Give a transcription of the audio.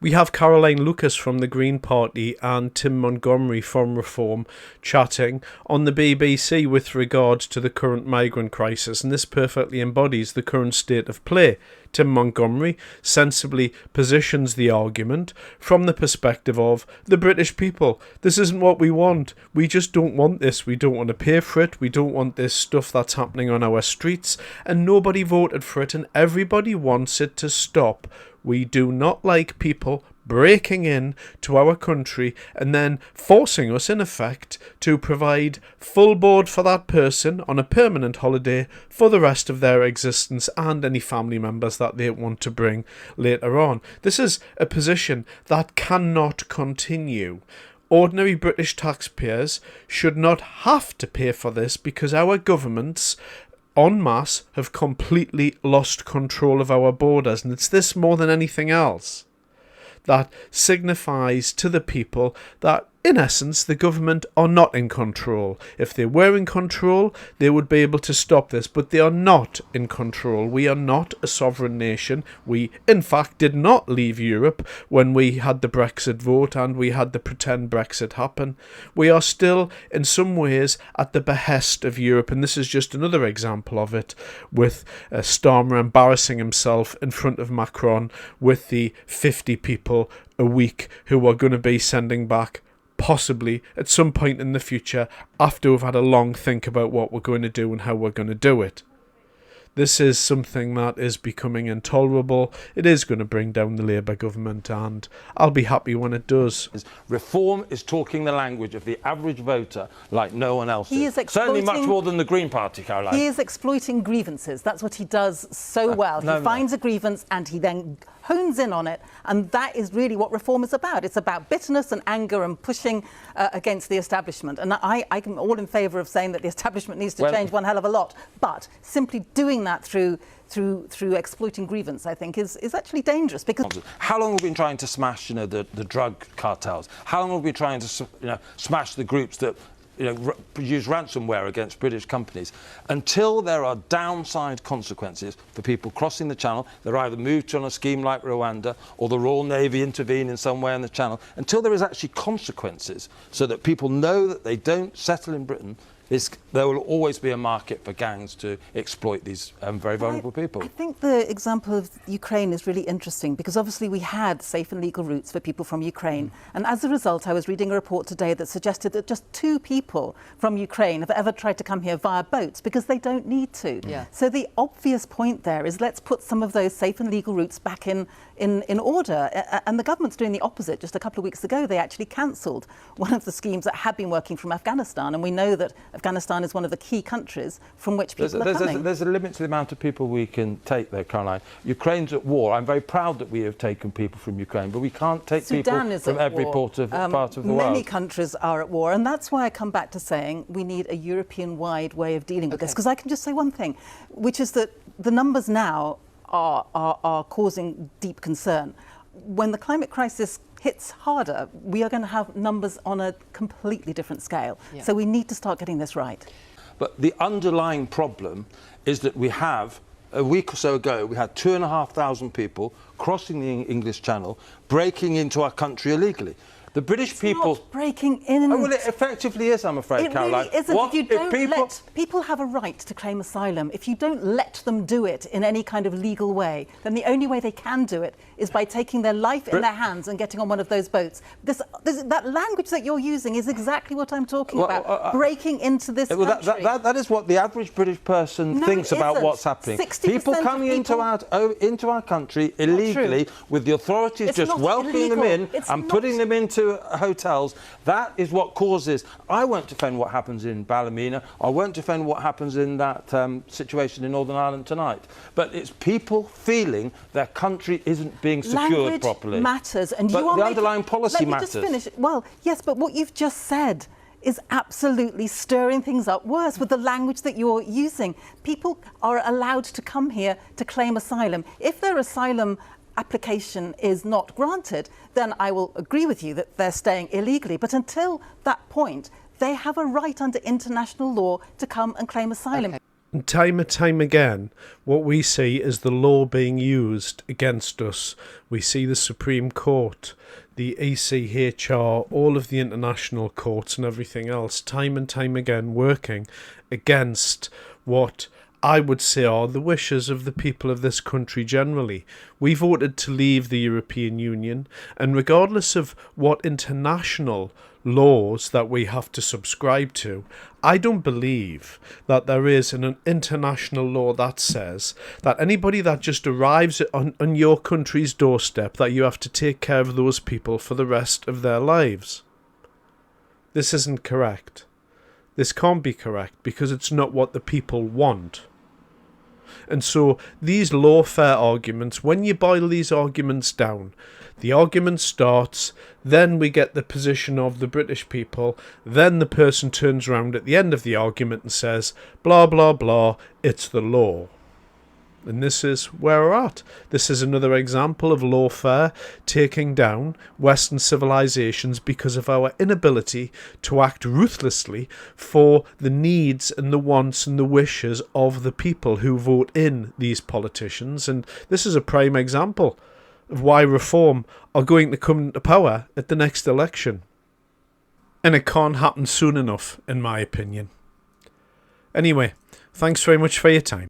We have Caroline Lucas from the Green Party and Tim Mongomerie from Reform chatting on the BBC with regard to the current migrant crisis, and this perfectly embodies the current state of play. Tim Mongomerie sensibly positions the argument from the perspective of the British people. This isn't what we want. We just don't want this. We don't want to pay for it. We don't want this stuff that's happening on our streets, and nobody voted for it, and everybody wants it to stop. We do not like people breaking in to our country and then forcing us, in effect, to provide full board for that person on a permanent holiday for the rest of their existence and any family members that they want to bring later on. This is a position that cannot continue. Ordinary British taxpayers should not have to pay for this because our governments en masse have completely lost control of our borders, and it's this more than anything else that signifies to the people that, in essence, the government are not in control. If they were in control, they would be able to stop this, but they are not in control. We are not a sovereign nation. We, in fact, did not leave Europe when we had the Brexit vote and we had the pretend Brexit happen. We are still, in some ways, at the behest of Europe, and this is just another example of it, with Starmer embarrassing himself in front of Macron with the 50 people a week who are going to be sending back possibly at some point in the future after we've had a long think about what we're going to do and how we're going to do it. This is something that is becoming intolerable. It is going to bring down the Labour government, and I'll be happy when it does. Reform is talking the language of the average voter like no one else is. Certainly much more than the Green Party, Caroline. He is exploiting grievances. That's what he does so well. He finds a grievance and he then hones in on it, and that is really what reform is about. It's about bitterness and anger and pushing against the establishment. And I'm all in favour of saying that the establishment needs to change one hell of a lot, but simply doing that through exploiting grievance, I think, is actually dangerous. Because how long have we been trying to smash, the drug cartels? How long have we been trying to, smash the groups that use ransomware against British companies? Until there are downside consequences for people crossing the Channel, they're either moved to on a scheme like Rwanda or the Royal Navy intervene in some way in the Channel. Until there is actually consequences so that people know that they don't settle in Britain, there will always be a market for gangs to exploit these very vulnerable people. I think the example of Ukraine is really interesting because obviously we had safe and legal routes for people from Ukraine. And as a result, I was reading a report today that suggested that just 2 people from Ukraine have ever tried to come here via boats because they don't need to. Yeah. So the obvious point there is let's put some of those safe and legal routes back in order. And the government's doing the opposite. Just a couple of weeks ago, they actually cancelled one of the schemes that had been working from Afghanistan. And we know that Afghanistan is one of the key countries from which people are coming. There's a limit to the amount of people we can take there, Caroline. Ukraine's at war. I'm very proud that we have taken people from Ukraine, but we can't take people from every part of the world. Many countries are at war, and that's why I come back to saying we need a European-wide way of dealing with this. Because I can just say one thing, which is that the numbers now are causing deep concern. When the climate crisis hits harder, we are going to have numbers on a completely different scale. Yeah. So we need to start getting this right. But the underlying problem is that we have, a week or so ago, we had 2,500 people crossing the English Channel, breaking into our country illegally. The British people... Not breaking in. Oh, well, it effectively is, I'm afraid, Caroline. It really isn't. If you don't people have a right to claim asylum. If you don't let them do it in any kind of legal way, then the only way they can do it is by taking their life in their hands and getting on one of those boats. That language that you're using is exactly what I'm talking about. Breaking into this country. That is what the average British person thinks about what's happening. People coming into our country illegally with the authorities just welcoming them in and putting them into hotels. That is what causes. I won't defend what happens in Ballymena. I won't defend what happens in that situation in Northern Ireland tonight. But it's people feeling their country isn't being secured properly. Language matters, and the underlying policy matters. Let me just finish. Well, yes, but what you've just said is absolutely stirring things up worse with the language that you're using. People are allowed to come here to claim asylum. If their asylum application is not granted, then I will agree with you that they're staying illegally. But until that point, they have a right under international law to come and claim asylum. Okay. And time again, what we see is the law being used against us. We see the Supreme Court, the ECHR, all of the international courts and everything else, time and time again working against what I would say are the wishes of the people of this country generally. We voted to leave the European Union, and regardless of what international laws that we have to subscribe to, I don't believe that there is an international law that says that anybody that just arrives on your country's doorstep, that you have to take care of those people for the rest of their lives. This isn't correct. This can't be correct because it's not what the people want. And so these lawfare arguments, when you boil these arguments down, the argument starts, then we get the position of the British people, then the person turns around at the end of the argument and says, blah, blah, blah, it's the law. And this is where we're at. This is another example of lawfare taking down Western civilizations because of our inability to act ruthlessly for the needs and the wants and the wishes of the people who vote in these politicians. And this is a prime example of why Reform are going to come into power at the next election. And it can't happen soon enough, in my opinion. Anyway, thanks very much for your time.